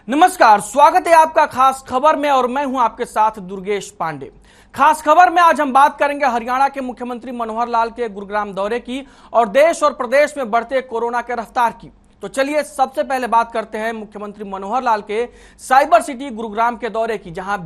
नमस्कार, स्वागत है आपका खास खबर में और मैं हूं आपके साथ दुर्गेश पांडे। खास खबर में आज हम बात करेंगे हरियाणा के मुख्यमंत्री मनोहर लाल के गुरुग्राम दौरे की और देश और प्रदेश में बढ़ते कोरोना के रफ्तार की। तो चलिए सबसे पहले बात करते हैं मुख्यमंत्री मनोहर लाल के साइबर सिटी गुरुग्राम के दौरे की, जहां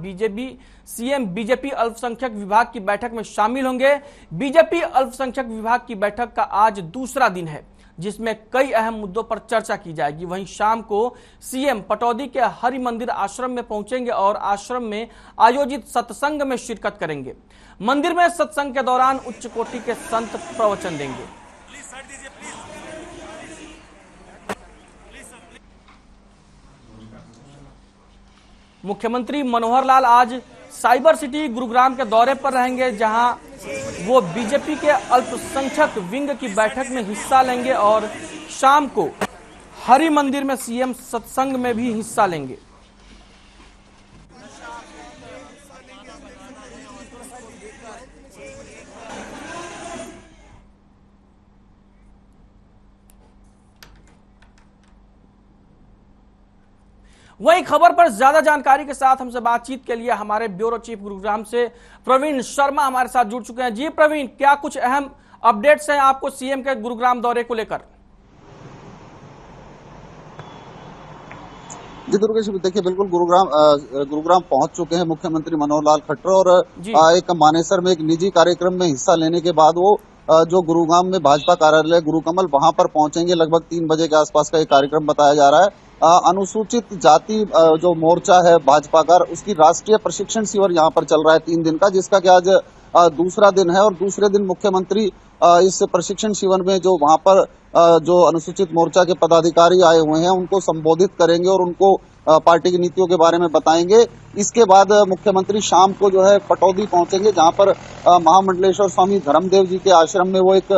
सीएम बीजेपी अल्पसंख्यक विभाग की बैठक में शामिल होंगे। बीजेपी अल्पसंख्यक विभाग की बैठक का आज दूसरा दिन है, जिसमें कई अहम मुद्दों पर चर्चा की जाएगी। वहीं शाम को सीएम पटौदी के हरि मंदिर आश्रम में पहुंचेंगे और आश्रम में आयोजित सत्संग में शिरकत करेंगे। मंदिर में सत्संग के दौरान उच्च कोटि के संत प्रवचन देंगे। मुख्यमंत्री मनोहर लाल आज साइबर सिटी गुरुग्राम के दौरे पर रहेंगे, जहां वो बीजेपी के अल्पसंख्यक विंग की बैठक में हिस्सा लेंगे और शाम को हरि मंदिर में सीएम सत्संग में भी हिस्सा लेंगे। वही खबर पर ज्यादा जानकारी के साथ हमसे बातचीत के लिए हमारे ब्यूरो चीफ गुरुग्राम से प्रवीण शर्मा हमारे साथ जुड़ चुके हैं। जी प्रवीण, क्या कुछ अहम अपडेट्स हैं आपको सीएम के गुरुग्राम दौरे को लेकर? जी दुर्गेश, देखिए बिल्कुल गुरुग्राम पहुंच चुके हैं मुख्यमंत्री मनोहर लाल खट्टर और एक मानेसर में एक निजी कार्यक्रम में हिस्सा लेने के बाद वो जो गुरुग्राम में भाजपा कार्यालय गुरुकमल वहां पर पहुंचेंगे। लगभग 3 बजे के आसपास का एक कार्यक्रम बताया जा रहा है। अनुसूचित जाति जो मोर्चा है भाजपा का, उसकी राष्ट्रीय प्रशिक्षण शिविर यहाँ पर चल रहा है 3 दिन का, जिसका कि आज दूसरा दिन है। और दूसरे दिन मुख्यमंत्री इस प्रशिक्षण शिविर में जो वहां पर जो अनुसूचित मोर्चा के पदाधिकारी आए हुए हैं उनको संबोधित करेंगे और उनको पार्टी की नीतियों के बारे में बताएंगे। इसके बाद मुख्यमंत्री शाम को जो है पटौदी पहुंचेंगे, जहां पर महामंडलेश्वर स्वामी धर्मदेव जी के आश्रम में वो एक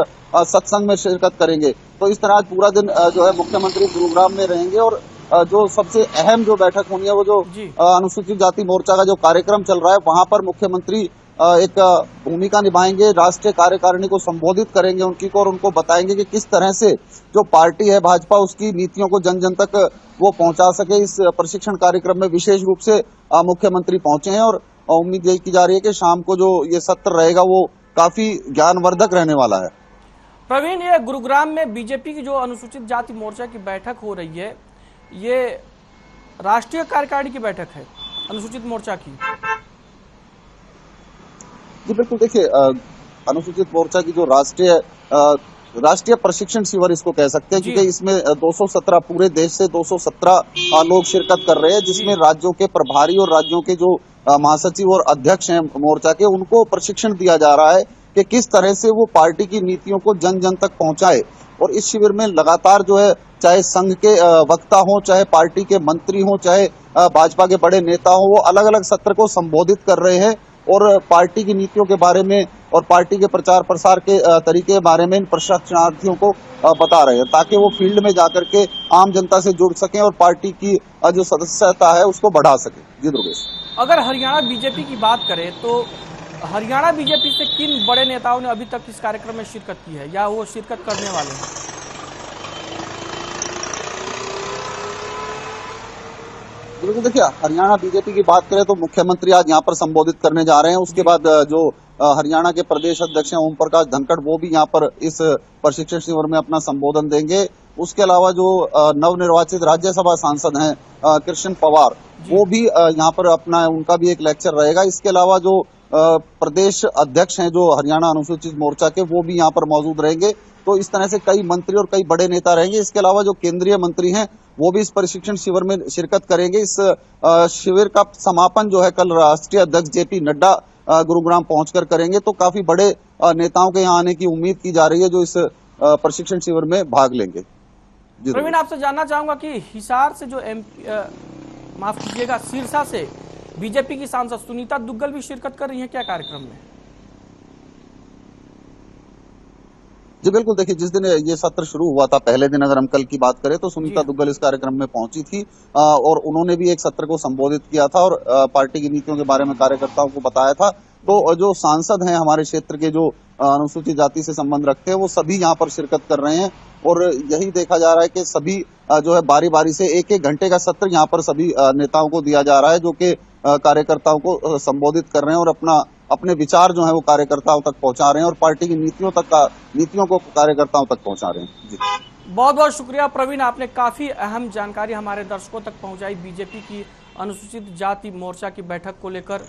सत्संग में शिरकत करेंगे। तो इस तरह आज पूरा दिन जो है मुख्यमंत्री गुरुग्राम में रहेंगे और जो सबसे अहम जो बैठक होनी है वो जो अनुसूचित जाति मोर्चा का जो कार्यक्रम चल रहा है वहां पर मुख्यमंत्री एक भूमिका निभाएंगे, राष्ट्रीय कार्यकारिणी को संबोधित करेंगे उनकी को, और उनको बताएंगे कि किस तरह से जो पार्टी है भाजपा उसकी नीतियों को जन जन तक वो पहुंचा सके। इस प्रशिक्षण कार्यक्रम में विशेष रूप से मुख्यमंत्री पहुंचे हैं और उम्मीद यही की जा रही है कि शाम को जो ये सत्र रहेगा वो काफी ज्ञानवर्धक रहने वाला है। प्रवीण, ये गुरुग्राम में बीजेपी की जो अनुसूचित जाति मोर्चा की बैठक हो रही है, ये राष्ट्रीय कार्यकारिणी की बैठक है अनुसूचित मोर्चा की? जी बिल्कुल, देखिए अनुसूचित मोर्चा की जो राष्ट्रीय प्रशिक्षण शिविर इसको कह सकते हैं, क्योंकि इसमें 217 पूरे देश से 217 लोग शिरकत कर रहे हैं, जिसमें राज्यों के प्रभारी और राज्यों के जो महासचिव और अध्यक्ष हैं मोर्चा के, उनको प्रशिक्षण दिया जा रहा है कि किस तरह से वो पार्टी की नीतियों को जन जन तक पहुंचाए। और इस शिविर में लगातार जो है चाहे संघ के वक्ता हो, चाहे पार्टी के मंत्री हो, चाहे भाजपा के बड़े नेता हो, वो अलग अलग सत्र को संबोधित कर रहे हैं और पार्टी की नीतियों के बारे में और पार्टी के प्रचार प्रसार के तरीके के बारे में इन प्रशिक्षणार्थियों को बता रहे हैं, ताकि वो फील्ड में जाकर के आम जनता से जुड़ सकें और पार्टी की जो सदस्यता है उसको बढ़ा सके। जी दुर्गेश, अगर हरियाणा बीजेपी की बात करें तो हरियाणा बीजेपी से किन बड़े नेताओं ने अभी तक इस कार्यक्रम में शिरकत की है या वो शिरकत करने वाले हैं? बिल्कुल, देखिए हरियाणा बीजेपी की बात करें तो मुख्यमंत्री आज यहाँ पर संबोधित करने जा रहे हैं। उसके बाद जो हरियाणा के प्रदेश अध्यक्ष हैं ओम प्रकाश धनखड़, वो भी यहाँ पर इस प्रशिक्षण शिविर में अपना संबोधन देंगे। उसके अलावा जो नवनिर्वाचित राज्यसभा सांसद हैं कृष्ण पवार, वो भी यहाँ पर अपना उनका भी एक लेक्चर रहेगा। इसके अलावा जो प्रदेश अध्यक्ष हैं जो हरियाणा अनुसूचित मोर्चा के, वो भी यहाँ पर मौजूद रहेंगे। तो इस तरह से कई मंत्री और कई बड़े नेता रहेंगे। इसके अलावा जो केंद्रीय मंत्री हैं वो भी इस प्रशिक्षण शिविर में शिरकत करेंगे। इस शिविर का समापन जो है कल राष्ट्रीय अध्यक्ष जेपी नड्डा गुरुग्राम पहुंचकर करेंगे। तो काफी बड़े नेताओं के यहाँ आने की उम्मीद की जा रही है जो इस प्रशिक्षण शिविर में भाग लेंगे। प्रवीण, आपसे जानना चाहूंगा कि हिसार से जो माफ कीजिएगा सिरसा से बीजेपी की सांसद सुनीता दुग्गल भी शिरकत कर रही है क्या कार्यक्रम में? जी बिल्कुल, देखिए जिस दिन ये सत्र शुरू हुआ था पहले दिन, अगर हम कल की बात करें तो सुनीता दुग्गल इस कार्यक्रम में पहुंची थी और उन्होंने भी एक सत्र को संबोधित किया था और पार्टी की नीतियों के बारे में कार्यकर्ताओं को बताया था। तो जो सांसद हैं हमारे क्षेत्र के जो अनुसूचित जाति से संबंध रखते हैं वो सभी यहाँ पर शिरकत कर रहे हैं। और यही देखा जा रहा है कि सभी जो है बारी बारी से एक एक घंटे का सत्र यहाँ पर सभी नेताओं को दिया जा रहा है, जो कि कार्यकर्ताओं को संबोधित कर रहे हैं और अपने विचार जो है वो कार्यकर्ताओं तक पहुंचा रहे हैं और पार्टी की नीतियों को कार्यकर्ताओं तक पहुंचा रहे हैं। जी, बहुत बहुत शुक्रिया प्रवीण, आपने काफी अहम जानकारी हमारे दर्शकों तक पहुंचाई बीजेपी की अनुसूचित जाति मोर्चा की बैठक को लेकर।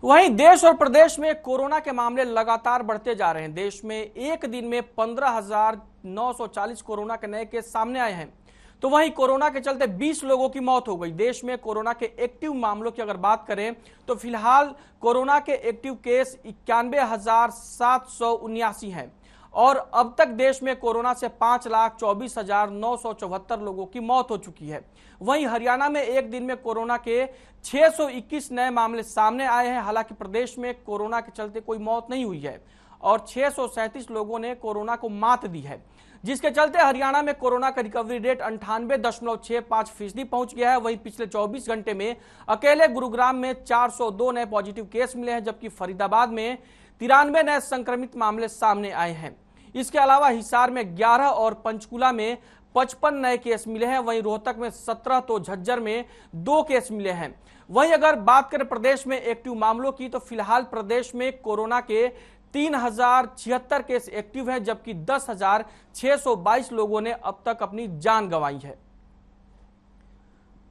वहीं देश और प्रदेश में कोरोना के मामले लगातार बढ़ते जा रहे हैं। देश में एक दिन में 15,940 कोरोना के नए केस सामने आए हैं। तो वहीं कोरोना के चलते 20 लोगों की मौत हो गई। देश में कोरोना के एक्टिव मामलों की अगर बात करें तो फिलहाल कोरोना के एक्टिव केस 91,779 हैं और अब तक देश में कोरोना से 5,24,974 लोगों की मौत हो चुकी है। वहीं हरियाणा में एक दिन में कोरोना के 621 नए मामले सामने आए हैं। हालांकि प्रदेश में कोरोना के चलते कोई मौत नहीं हुई है और 637 लोगों ने कोरोना को मात दी है, जिसके चलते हरियाणा में कोरोना का रिकवरी रेट 98.65% पहुंच गया है। वहीं पिछले 24 घंटे में अकेले गुरुग्राम में 402 नए पॉजिटिव केस मिले हैं, जबकि फरीदाबाद में 93 नए संक्रमित मामले सामने आए हैं। इसके अलावा हिसार में 11 और पंचकुला में 55 नए केस मिले हैं। वहीं रोहतक में 17 तो झज्जर में 2 केस मिले हैं। वहीं अगर बात करें प्रदेश में एक्टिव मामलों की तो फिलहाल प्रदेश में कोरोना के 3,076 केस एक्टिव हैं, जबकि 10,622 लोगों ने अब तक अपनी जान गंवाई है।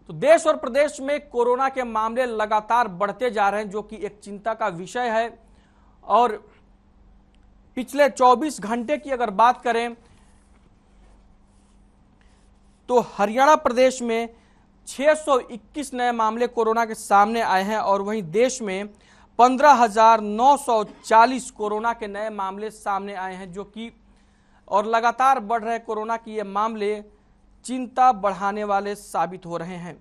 तो देश और प्रदेश में कोरोना के मामले लगातार बढ़ते जा रहे हैं, जो कि एक चिंता का विषय है। और पिछले 24 घंटे की अगर बात करें तो हरियाणा प्रदेश में 621 नए मामले कोरोना के सामने आए हैं और वहीं देश में 15,940 कोरोना के नए मामले सामने आए हैं, जो कि और लगातार बढ़ रहे कोरोना की ये मामले चिंता बढ़ाने वाले साबित हो रहे हैं।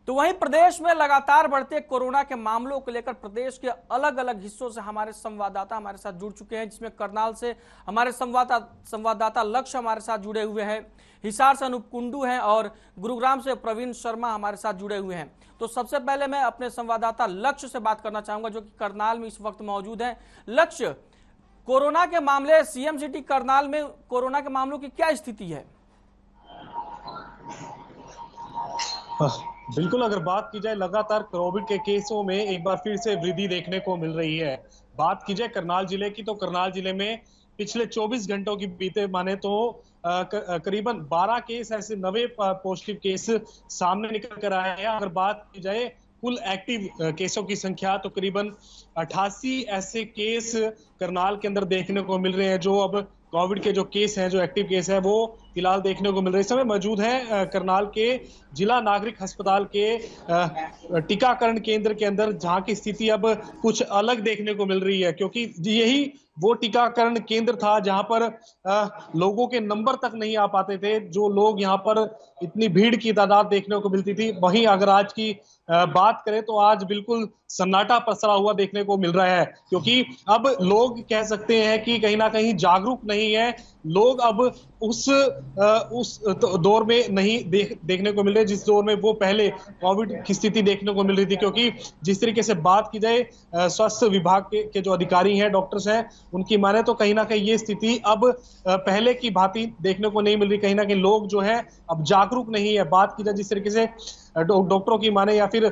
तो वहीं प्रदेश में लगातार बढ़ते कोरोना के मामलों को लेकर प्रदेश के अलग अलग हिस्सों से हमारे संवाददाता हमारे साथ जुड़ चुके हैं, जिसमें करनाल से हमारे संवाददाता लक्ष्य हमारे साथ जुड़े हुए हैं, हिसार से अनूप कुंडू हैं और गुरुग्राम से प्रवीण शर्मा हमारे साथ जुड़े हुए हैं। तो सबसे पहले मैं अपने संवाददाता लक्ष्य से बात करना चाहूंगा, जो कि करनाल में इस वक्त मौजूद है। लक्ष्य, कोरोना के मामले सीएम सिटी करनाल में कोरोना के मामलों की क्या स्थिति है? बिल्कुल, अगर बात की जाए लगातार कोविड के केसों में एक बार फिर से वृद्धि देखने को मिल रही है। बात की जाए करनाल जिले की तो करनाल जिले में पिछले 24 घंटों की बीते माने तो करीबन 12 केस ऐसे नए पॉजिटिव केस सामने निकल कर आए हैं। अगर बात की जाए कुल एक्टिव केसों की संख्या तो करीबन 88 ऐसे केस करनाल के अंदर देखने को मिल रहे हैं, जो अब कोविड के जो केस हैं, जो एक्टिव केस है, वो फिलहाल देखने को मिल रहे हैं। इस समय मौजूद है करनाल के जिला नागरिक अस्पताल के टीकाकरण केंद्र के अंदर, जहां की स्थिति अब कुछ अलग देखने को मिल रही है, क्योंकि यही वो टीकाकरण केंद्र था जहां पर लोगों के नंबर तक नहीं आ पाते थे, जो लोग यहाँ पर इतनी भीड़ की तादाद देखने को मिलती थी। वहीं अगर आज की बात करें तो आज बिल्कुल सन्नाटा पसरा हुआ देखने को मिल रहा है, क्योंकि अब लोग कह सकते हैं कि कहीं ना कहीं जागरूक नहीं है। लोग अब उस दौर में नहीं देखने को मिल रहे जिस दौर में वो पहले कोविड की स्थिति देखने को मिल रही थी, क्योंकि जिस तरीके से बात की जाए स्वास्थ्य विभाग के जो अधिकारी हैं, डॉक्टर्स हैं, उनकी माने तो कहीं ना कहीं ये स्थिति अब पहले की भांति देखने को नहीं मिल रही। कहीं ना कहीं लोग जो है अब जागरूक नहीं है। बात की जाए जिस तरीके से डॉक्टरों की माने या फिर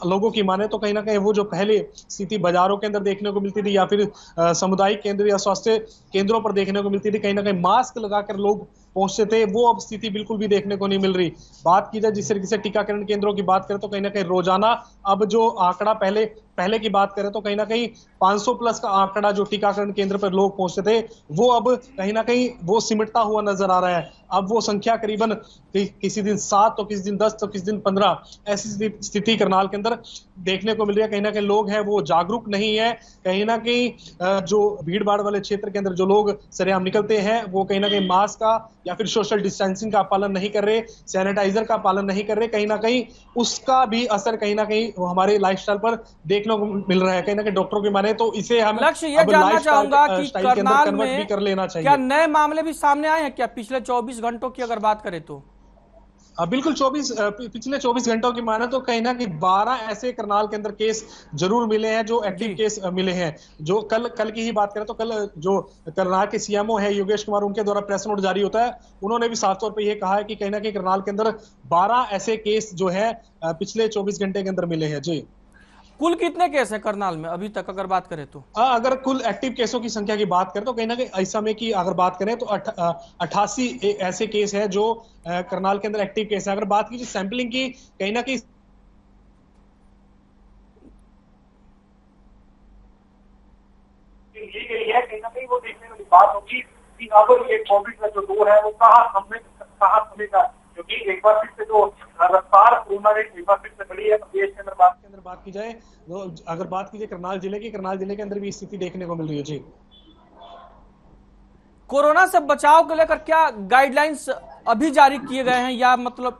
लोगों की माने तो कहीं ना कहीं वो जो पहले स्थिति बाजारों के अंदर देखने को मिलती थी या फिर सामुदायिक केंद्र या स्वास्थ्य केंद्रों पर देखने को मिलती थी, कहीं ना कहीं मास्क लगाकर लोग पहुंचते थे, वो अब स्थिति बिल्कुल भी देखने को नहीं मिल रही। बात की जाए जिस तरीके से टीकाकरण केंद्रों की बात करें तो कहीं ना कहीं रोजाना अब जो आंकड़ा पहले की बात करें तो कहीं ना कहीं 500 प्लस का आंकड़ा जो टीकाकरण केंद्र पर लोग पहुंचते थे, वो अब कहीं ना कहीं वो सिमटता हुआ नजर आ रहा है। अब वो संख्या करीबन किसी दिन 7 तो किसी दिन 10 तो किसी दिन 15, ऐसी स्थिति करनाल के अंदर देखने को मिल रही है। कहीं ना कहीं लोग हैं वो जागरूक नहीं है। कहीं ना कहीं जो भीड़ भाड़ वाले क्षेत्र के अंदर जो लोग सरेआम निकलते हैं वो कहीं ना कहीं मास्क का या फिर सोशल डिस्टेंसिंग का पालन नहीं कर रहे, सैनिटाइजर का पालन नहीं कर रहे। कहीं ना कहीं उसका भी असर कहीं ना कहीं हमारे लाइफस्टाइल पर देखने को मिल रहा है। कहीं ना कहीं डॉक्टरों की माने तो इसे हम लक्ष्य ये अब जानना चाहूंगा कि स्टाइल के अंदर करनाल कन्वर्ट भी में कर लेना क्या चाहिए। नए मामले भी सामने आए हैं क्या पिछले 24 घंटों की अगर बात करें तो? बिल्कुल पिछले 24 घंटों की माने तो कहीं ना कहीं 12 ऐसे करनाल के अंदर केस जरूर मिले हैं जो एक्टिव जी केस मिले हैं। जो कल की ही बात करें तो कल जो करनाल के सीएमओ है योगेश कुमार, उनके द्वारा प्रेस नोट जारी होता है। उन्होंने भी साफ तौर पे ये कहा है कि कहीं ना कहीं करनाल के अंदर 12 ऐसे केस जो है पिछले 24 घंटे के अंदर मिले हैं। जी, कुल कितने केस हैं करनाल में अभी तक अगर बात करें तो? अगर कुल एक्टिव केसों की संख्या की बात करें तो कहीं ना कहीं इस समय की अगर बात करें तो 88 ऐसे केस है जो करनाल के अंदर एक्टिव केस है। अगर बात कीजिए सैंपलिंग की, कहीं ना कहीं ली गई है, कहीं ना कहीं वो देखने वाली बात होगी कि अब ये कोविड का जो दौर है वो कहाँ थमेगा, क्योंकि एक बार फिर से जो रफ्तार कोरोना रेट एक बार फिर से बढ़ी है प्रदेश के अंदर। बात की जाए तो अगर बात कीजिए करनाल जिले के अंदर भी स्थिति देखने को मिल रही है। जी, कोरोना से बचाव को लेकर क्या गाइडलाइंस अभी जारी किए गए हैं या मतलब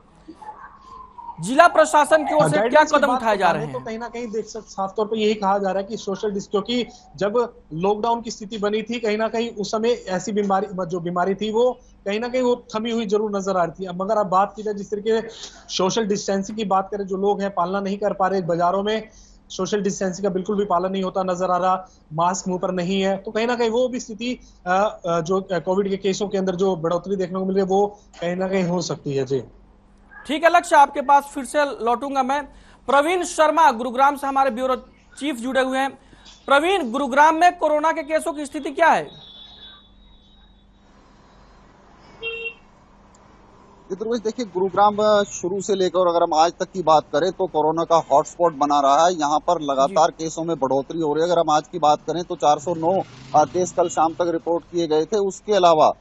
जिला प्रशासन की ओर से क्या कदम उठाए जा रहे हैं? तो कहीं ना कहीं देख सकते साफ तौर पे यही कहा जा रहा है कि सोशल डिस्टेंस, क्योंकि जब लॉकडाउन की स्थिति बनी थी कहीं ना कहीं उस समय ऐसी बीमारी थी वो कहीं ना कहीं वो थमी हुई जरूर नजर आ रही थी। अब मगर अब बात की जाए जिस तरीके सोशल डिस्टेंसिंग की बात करें, जो लोग हैं पालना नहीं कर पा रहे, बाजारों में सोशल डिस्टेंसिंग का बिल्कुल भी पालन नहीं होता नजर आ रहा, मास्क मुंह पर नहीं है, तो कहीं ना कहीं वो भी स्थिति जो कोविड के केसों के अंदर जो बढ़ोतरी देखने को मिल रही है वो कहीं ना कहीं हो सकती है। जी, ठीक है लक्ष्य, आपके पास फिर से लौटूंगा मैं। प्रवीण शर्मा गुरुग्राम से हमारे ब्यूरो चीफ जुड़े हुए हैं। प्रवीण, गुरुग्राम में कोरोना के केसों की स्थिति क्या है? देखिए, गुरुग्राम शुरू से लेकर अगर हम आज तक की बात करें तो कोरोना का हॉटस्पॉट बना रहा है। यहाँ पर लगातार केसों में बढ़ोतरी हो रही है। अगर हम आज की बात करें तो 409 केस कल शाम तक रिपोर्ट किए गए थे। उसके अलावा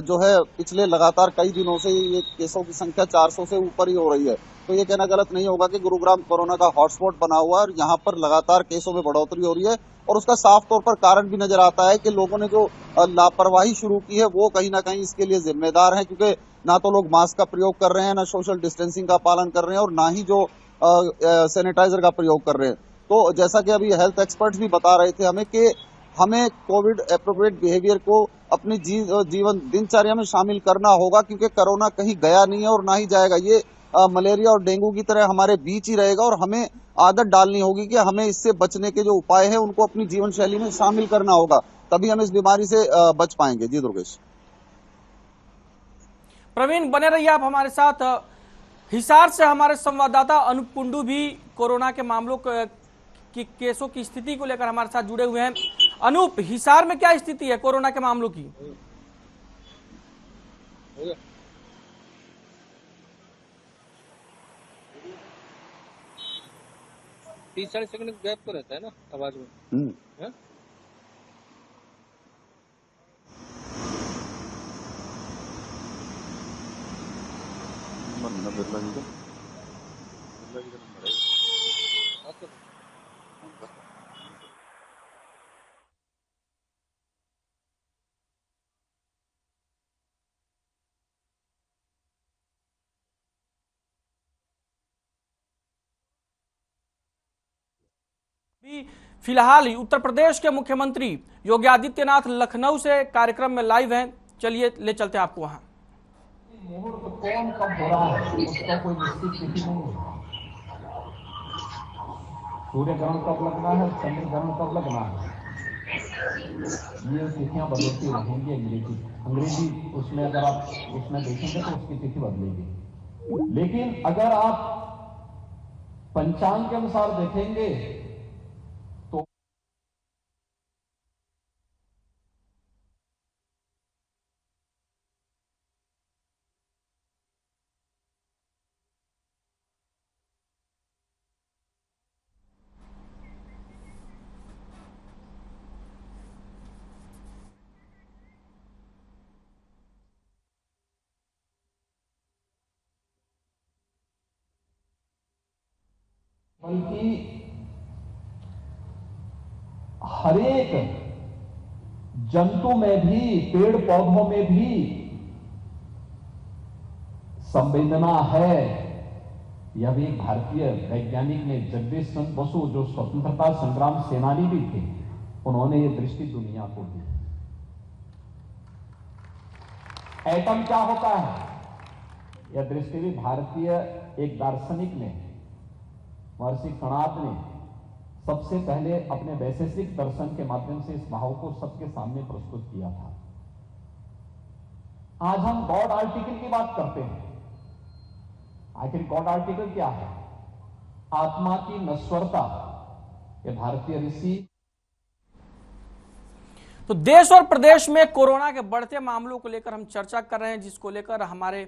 जो है पिछले लगातार कई दिनों से ये केसों की संख्या 400 से ऊपर ही हो रही है। तो ये कहना गलत नहीं होगा कि गुरुग्राम कोरोना का हॉटस्पॉट बना हुआ है और यहाँ पर लगातार केसों में बढ़ोतरी हो रही है। और उसका साफ तौर पर कारण भी नजर आता है कि लोगों ने जो लापरवाही शुरू की है वो कहीं ना कहीं इसके लिए जिम्मेदार है, क्योंकि ना तो लोग मास्क का प्रयोग कर रहे हैं, ना सोशल डिस्टेंसिंग का पालन कर रहे हैं और ना ही जो सैनिटाइजर का प्रयोग कर रहे हैं। तो जैसा कि अभी हेल्थ एक्सपर्ट्स भी बता रहे थे हमें कि हमें कोविड एप्रोप्रिएट बिहेवियर को अपनी जीवन दिनचर्या में शामिल करना होगा, क्योंकि कोरोना कहीं गया नहीं है और ना ही जाएगा। ये मलेरिया और डेंगू की तरह हमारे बीच ही रहेगा और हमें आदत डालनी होगी कि हमें इससे बचने के जो उपाय हैं उनको अपनी जीवन शैली में शामिल करना होगा, तभी हम इस बीमारी से बच पाएंगे। जी दुर्गेश। प्रवीण बने रहिए आप हमारे साथ। हिसार से हमारे संवाददाता अनूप कुंडू भी कोरोना के मामलों की केसों की स्थिति को लेकर हमारे साथ जुड़े हुए हैं। अनूप, हिसार में क्या स्थिति है कोरोना के मामलों की? 30-40 सेकंड गैप तो रहता है ना आवाज में। है? फिलहाल उत्तर प्रदेश के मुख्यमंत्री योगी आदित्यनाथ लखनऊ से कार्यक्रम में लाइव हैं। चलिए ले चलते हैं आपको वहां। मुहूर्त कौन कब हो रहा है उसका कोई निश्चित तिथि नहीं है। सूर्य ग्रहण कब लगना है, चंद्र ग्रहण कब लगना है, ये तिथियां बदलती रहेंगी। अंग्रेजी उसमें अगर आप उसमें देखेंगे तो उसकी तिथि बदलेगी। लेकिन अगर आप पंचांग के अनुसार देखेंगे तो बल्कि हरेक जंतु में भी, पेड़ पौधों में भी संवेदना है। यह भी एक भारतीय वैज्ञानिक ने, जगदीश चंद्र बसु, जो स्वतंत्रता संग्राम सेनानी भी थे, उन्होंने ये दृष्टि दुनिया को दी। एटम क्या होता है, यह दृष्टि भी भारतीय एक दार्शनिक ने, महर्षि कणाद ने सबसे पहले अपने वैशेषिक दर्शन के माध्यम से इस भाव को सबके सामने प्रस्तुत किया था। आज हम गॉड आर्टिकल की बात करते हैं। आखिर गॉड आर्टिकल क्या है? आत्मा की नश्वरता। ये भारतीय ऋषि। तो देश और प्रदेश में कोरोना के बढ़ते मामलों को लेकर हम चर्चा कर रहे हैं, जिसको लेकर हमारे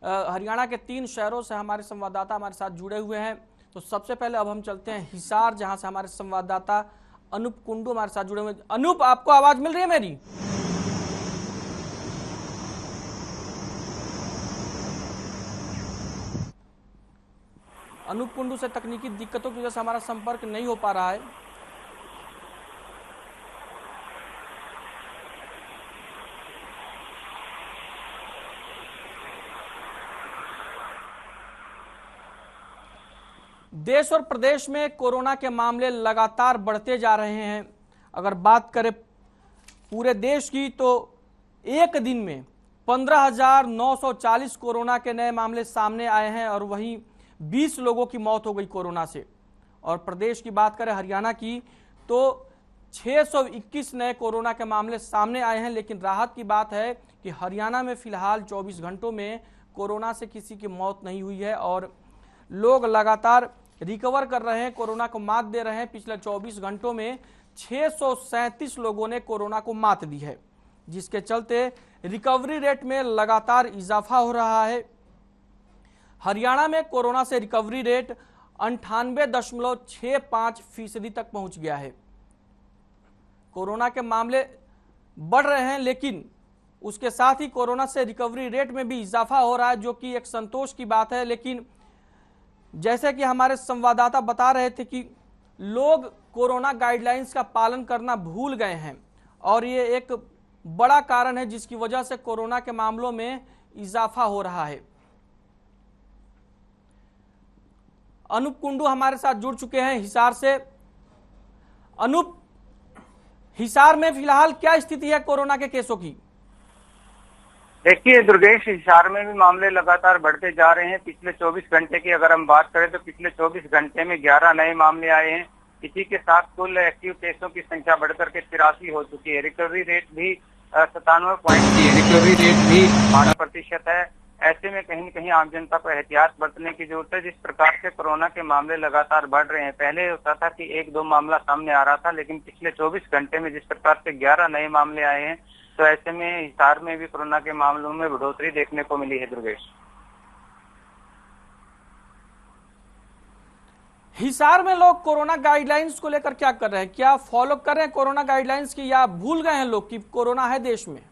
हरियाणा के 3 शहरों से हमारे संवाददाता हमारे साथ जुड़े हुए हैं। तो सबसे पहले अब हम चलते हैं हिसार, जहां से हमारे संवाददाता अनूप कुंडू हमारे साथ जुड़े हुए हैं। अनूप, आपको आवाज मिल रही है मेरी? अनूप कुंडू से तकनीकी दिक्कतों की वजह से हमारा संपर्क नहीं हो पा रहा है। देश और प्रदेश में कोरोना के मामले लगातार बढ़ते जा रहे हैं। अगर बात करें पूरे देश की, तो एक दिन में 15,940 कोरोना के नए मामले सामने आए हैं और वहीं 20 लोगों की मौत हो गई कोरोना से। और प्रदेश की बात करें हरियाणा की, तो 621 नए कोरोना के मामले सामने आए हैं। लेकिन राहत की बात है कि हरियाणा में फिलहाल 24 घंटों में कोरोना से किसी की मौत नहीं हुई है और लोग लगातार रिकवर कर रहे हैं, कोरोना को मात दे रहे हैं। पिछले 24 घंटों में 637 लोगों ने कोरोना को मात दी है, जिसके चलते रिकवरी रेट में लगातार इजाफा हो रहा है। हरियाणा में कोरोना से रिकवरी रेट 98.65% तक पहुंच गया है। कोरोना के मामले बढ़ रहे हैं, लेकिन उसके साथ ही कोरोना से रिकवरी रेट में भी इजाफा हो रहा है, जो कि एक संतोष की बात है। लेकिन जैसे कि हमारे संवाददाता बता रहे थे कि लोग कोरोना गाइडलाइंस का पालन करना भूल गए हैं और ये एक बड़ा कारण है जिसकी वजह से कोरोना के मामलों में इजाफा हो रहा है। अनूप कुंडू हमारे साथ जुड़ चुके हैं हिसार से। अनूप, हिसार में फिलहाल क्या स्थिति है कोरोना के केसों की? देखिए दुर्गेश, हिसार में भी मामले लगातार बढ़ते जा रहे हैं। पिछले 24 घंटे की अगर हम बात करें तो पिछले 24 घंटे में 11 नए मामले आए हैं। इसी के साथ कुल एक्टिव केसों की संख्या बढ़कर के 83 हो चुकी है। रिकवरी रेट भी 97.12% है। ऐसे में कहीं न कहीं आम जनता को एहतियात बरतने की जरूरत है। जिस प्रकार से कोरोना के मामले लगातार बढ़ रहे हैं, पहले होता था कि 1-2 मामला सामने आ रहा था, लेकिन पिछले 24 घंटे में जिस प्रकार से 11 नए मामले आए हैं, तो ऐसे में हिसार में भी कोरोना के मामलों में बढ़ोतरी देखने को मिली है। दुर्गेश, हिसार में लोग कोरोना गाइडलाइंस को लेकर क्या कर रहे हैं? क्या फॉलो कर रहे हैं कोरोना गाइडलाइंस की, या भूल गए हैं लोग कि कोरोना है देश में?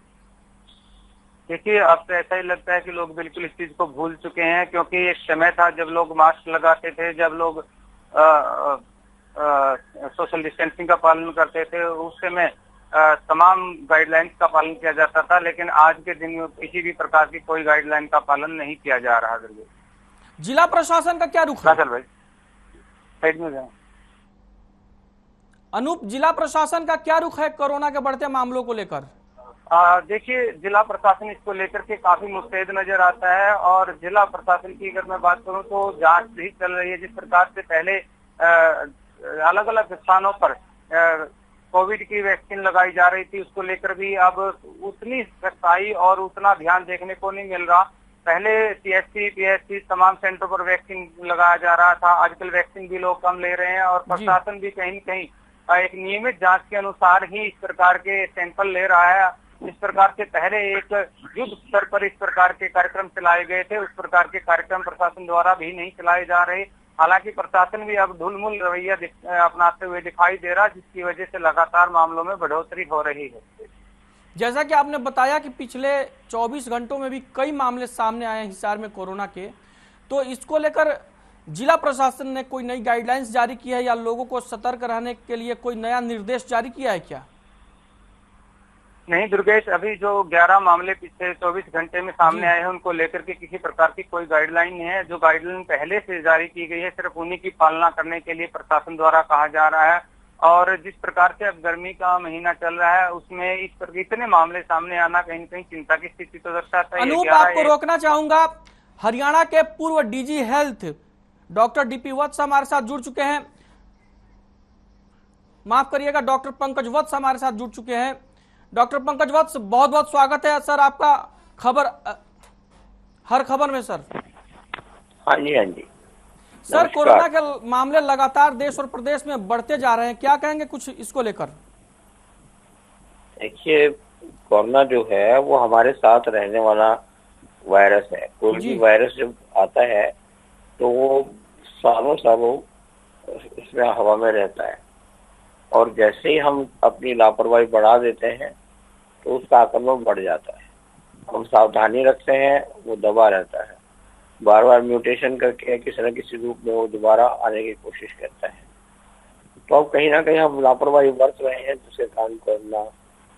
देखिए, अब तो ऐसा ही लगता है कि लोग बिल्कुल इस चीज को भूल चुके हैं, क्योंकि एक समय था जब लोग मास्क लगाते थे, जब लोग सोशल डिस्टेंसिंग का पालन करते थे, उस समय तमाम गाइडलाइंस का पालन किया जाता था। लेकिन आज के दिन में किसी भी प्रकार की कोई गाइडलाइन का पालन नहीं किया जा रहा है। जिला प्रशासन का क्या रुख है? चल भाई साइड में जाए। अनूप, जिला प्रशासन का क्या रुख है कोरोना के बढ़ते मामलों को लेकर? देखिए, जिला प्रशासन इसको लेकर के काफी मुस्तैद नजर आता है और जिला प्रशासन की अगर मैं बात करूं तो जांच भी चल रही है। जिस प्रकार से पहले अलग अलग स्थानों पर कोविड की वैक्सीन लगाई जा रही थी, उसको लेकर भी अब उतनी सख्ताई और उतना ध्यान देखने को नहीं मिल रहा। पहले CSC, PSC तमाम सेंटरों पर वैक्सीन लगाया जा रहा था, आजकल वैक्सीन भी लोग कम ले रहे हैं और प्रशासन भी कहीं न कहीं एक नियमित जांच के अनुसार ही इस प्रकार के सैंपल ले रहा है। इस प्रकार से पहले एक युद्ध स्तर पर इस प्रकार के कार्यक्रम चलाए गए थे, उस प्रकार के कार्यक्रम प्रशासन द्वारा भी नहीं चलाए जा रहे। हालांकि प्रशासन भी अब ढुलमुल रवैया अपनाते हुए दिखाई दे रहा, जिसकी वजह से लगातार मामलों में बढ़ोतरी हो रही है। जैसा कि आपने बताया कि पिछले 24 घंटों में भी कई मामले सामने आए हैं हिसार में कोरोना के, तो इसको लेकर जिला प्रशासन ने कोई नई गाइडलाइंस जारी की है या लोगों को सतर्क रहने के लिए कोई नया निर्देश जारी किया है क्या? नहीं दुर्गेश, अभी जो 11 मामले पिछले 24 घंटे में सामने आए हैं उनको लेकर के किसी प्रकार की कोई गाइडलाइन नहीं है। जो गाइडलाइन पहले से जारी की गई है सिर्फ उन्हीं की पालना करने के लिए प्रशासन द्वारा कहा जा रहा है। और जिस प्रकार से अब गर्मी का महीना चल रहा है उसमें इस पर इतने मामले सामने आना कहीं न कहीं चिंता की स्थिति तो दर्शाता है। अनूप, आपको रोकना चाहूंगा, हरियाणा के पूर्व डीजी हेल्थ डॉक्टर डीपी वत्स हमारे साथ जुड़ चुके हैं। माफ करिएगा, डॉक्टर पंकज वत्स हमारे साथ जुड़ चुके हैं। डॉक्टर पंकज वत्स, बहुत बहुत स्वागत है सर आपका हर खबर में सर। हाँ जी, हाँ जी सर, कोरोना के मामले लगातार देश और प्रदेश में बढ़ते जा रहे हैं, क्या कहेंगे कुछ इसको लेकर? देखिए, कोरोना जो है वो हमारे साथ रहने वाला वायरस है। कोई भी वायरस जब आता है तो वो सालों सालों इसमें हवा में रहता है और जैसे ही हम अपनी लापरवाही बढ़ा देते हैं तो उसका आक्रमण बढ़ जाता है। हम सावधानी रखते हैं, वो दबा रहता है, बार बार म्यूटेशन करके किसी न किसी रूप में वो दोबारा आने की कोशिश करता है। तो अब कहीं ना कहीं हम लापरवाही बरत रहे हैं, जिसके कारण कोरोना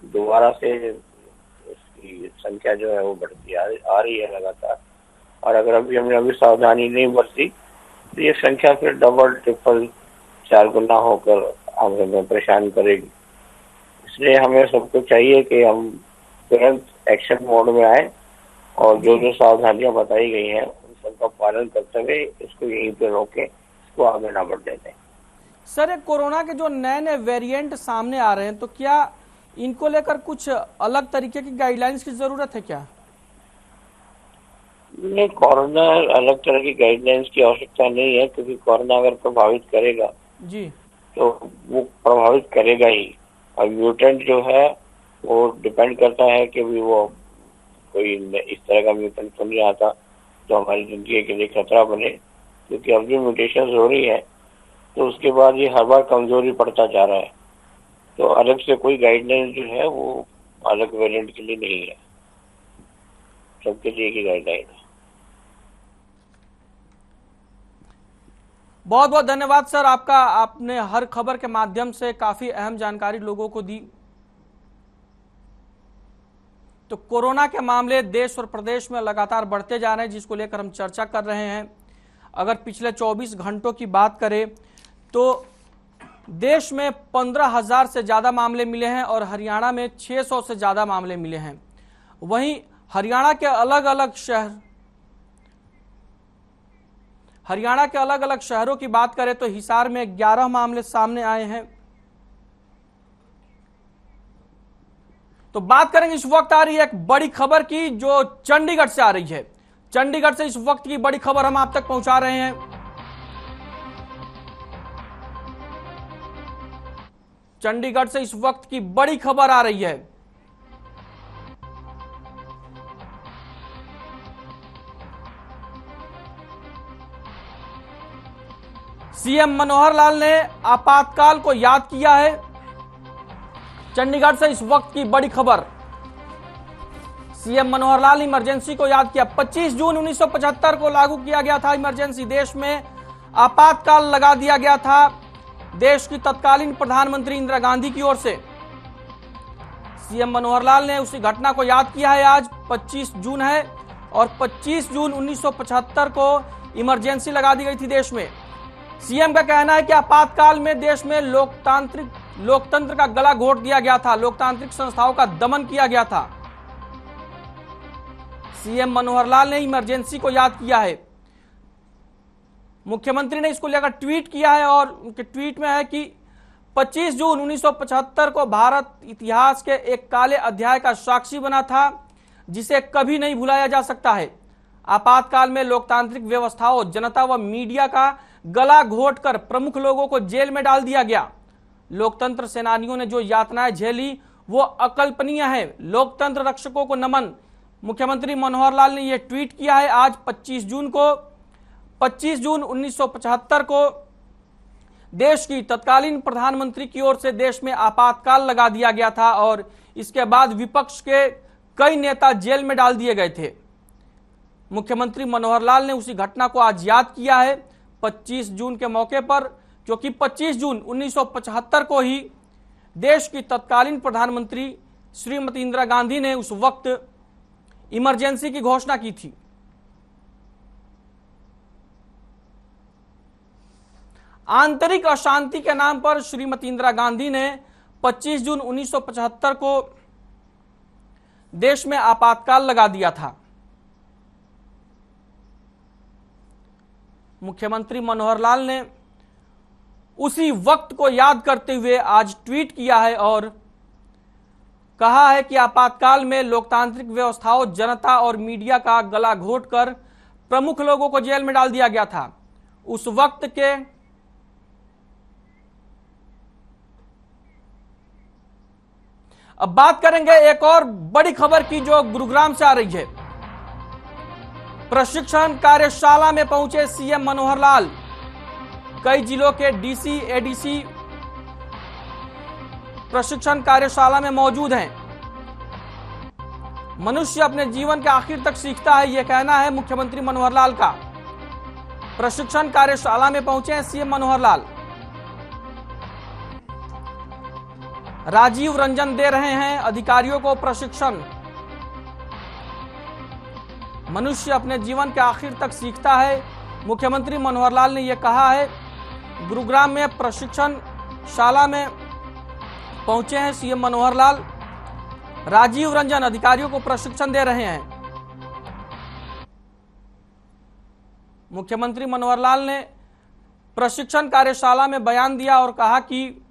दोबारा से उसकी संख्या जो है वो बढ़ती आ रही है लगातार। और अगर हमने सावधानी नहीं बरती तो ये संख्या फिर डबल ट्रिपल 4 गुना होकर हमें परेशान करेगी। इसलिए हमें सबको चाहिए कि हम तुरंत एक्शन मोड में आए और जो जो सावधानियां बताई गई हैं उन सबका पालन करते हुए इसको यहीं पे रोकें, इसको आगे ना बढ़ने दें। सर, कोरोना के जो नए नए वेरिएंट सामने आ रहे हैं तो क्या इनको लेकर कुछ अलग तरीके की गाइडलाइंस की जरूरत है क्या? नहीं, कोरोना अलग तरह की गाइडलाइंस की आवश्यकता नहीं है, क्योंकि कोरोना अगर प्रभावित करेगा जी तो वो प्रभावित करेगा ही। और म्यूटेंट जो है वो डिपेंड करता है कि भी वो कोई इस तरह का म्यूटेंट तो नहीं आता तो हमारी जिंदगी के लिए खतरा बने, क्योंकि अब जो म्यूटेशन हो रही है तो उसके बाद ये हर बार कमजोरी पड़ता जा रहा है। तो अलग से कोई गाइडलाइंस जो है वो अलग वेरिएंट के लिए नहीं है, सबके लिए की गाइडलाइन है। बहुत बहुत धन्यवाद सर आपका, आपने हर खबर के माध्यम से काफी अहम जानकारी लोगों को दी। तो कोरोना के मामले देश और प्रदेश में लगातार बढ़ते जा रहे हैं, जिसको लेकर हम चर्चा कर रहे हैं। अगर पिछले 24 घंटों की बात करें तो देश में 15,000 से ज्यादा मामले मिले हैं और हरियाणा में 600 से ज्यादा मामले मिले हैं। वहीं हरियाणा के अलग अलग शहरों की बात करें तो हिसार में 11 मामले सामने आए हैं। तो बात करेंगे इस वक्त आ रही है एक बड़ी खबर की जो चंडीगढ़ से आ रही है। चंडीगढ़ से इस वक्त की बड़ी खबर हम आप तक पहुंचा रहे हैं। चंडीगढ़ से इस वक्त की बड़ी खबर आ रही है। सीएम मनोहर लाल ने आपातकाल को याद किया है। चंडीगढ़ से इस वक्त की बड़ी खबर, सीएम मनोहर लाल ने इमरजेंसी को याद किया। 25 जून 1975 को लागू किया गया था इमरजेंसी, देश में आपातकाल लगा दिया गया था देश की तत्कालीन प्रधानमंत्री इंदिरा गांधी की ओर से। सीएम मनोहर लाल ने उसी घटना को याद किया है। आज 25 जून है और 25 जून 1975 को इमरजेंसी लगा दी गई थी देश में। सीएम का कहना है कि आपातकाल में देश में लोकतंत्र का गला घोट दिया गया था, लोकतांत्रिक संस्थाओं का दमन किया गया था। सीएम मनोहर लाल ने इमरजेंसी को याद किया है। मुख्यमंत्री ने इसको लेकर ट्वीट किया है और उनके ट्वीट में है कि 25 जून 1975 को भारत इतिहास के एक काले अध्याय का साक्षी बना था, जिसे कभी नहीं भुलाया जा सकता है। आपातकाल में लोकतांत्रिक व्यवस्थाओं, जनता व मीडिया का गला घोटकर प्रमुख लोगों को जेल में डाल दिया गया। लोकतंत्र सेनानियों ने जो यातनाएं झेली वो अकल्पनीय है। लोकतंत्र रक्षकों को नमन। मुख्यमंत्री मनोहर लाल ने यह ट्वीट किया है आज 25 जून 1975 को देश की तत्कालीन प्रधानमंत्री की ओर से देश में आपातकाल लगा दिया गया था और इसके बाद विपक्ष के कई नेता जेल में डाल दिए गए थे। मुख्यमंत्री मनोहर लाल ने उसी घटना को आज याद किया है। 25 जून के मौके पर, क्योंकि 25 जून 1975 को ही देश की तत्कालीन प्रधानमंत्री श्रीमती इंदिरा गांधी ने उस वक्त इमरजेंसी की घोषणा की थी। आंतरिक अशांति के नाम पर श्रीमती इंदिरा गांधी ने 25 जून 1975 को देश में आपातकाल लगा दिया था। मुख्यमंत्री मनोहर लाल ने उसी वक्त को याद करते हुए आज ट्वीट किया है और कहा है कि आपातकाल में लोकतांत्रिक व्यवस्थाओं, जनता और मीडिया का गला घोटकर प्रमुख लोगों को जेल में डाल दिया गया था। उस वक्त के अब बात करेंगे एक और बड़ी खबर की जो गुरुग्राम से आ रही है। प्रशिक्षण कार्यशाला में पहुंचे सीएम मनोहर लाल। कई जिलों के डीसी, एडीसी प्रशिक्षण कार्यशाला में मौजूद हैं। मनुष्य अपने जीवन के आखिर तक सीखता है, यह कहना है मुख्यमंत्री मनोहर लाल का। प्रशिक्षण कार्यशाला में पहुंचे हैं सीएम मनोहर लाल। राजीव रंजन दे रहे हैं अधिकारियों को प्रशिक्षण। मनुष्य अपने जीवन के आखिर तक सीखता है, मुख्यमंत्री मनोहर लाल ने यह कहा है। गुरुग्राम में प्रशिक्षण शाला में पहुंचे हैं सीएम मनोहर लाल। राजीव रंजन अधिकारियों को प्रशिक्षण दे रहे हैं। मुख्यमंत्री मनोहर लाल ने प्रशिक्षण कार्यशाला में बयान दिया और कहा कि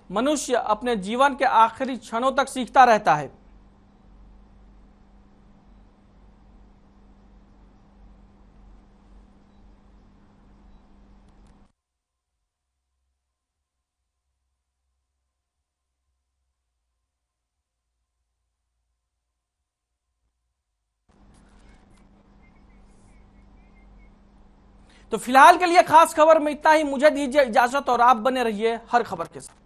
मनुष्य अपने जीवन के आखिरी क्षणों तक सीखता रहता है। तो फिलहाल के लिए खास खबर में इतना ही। मुझे दीजिए इजाजत और आप बने रहिए हर खबर के साथ।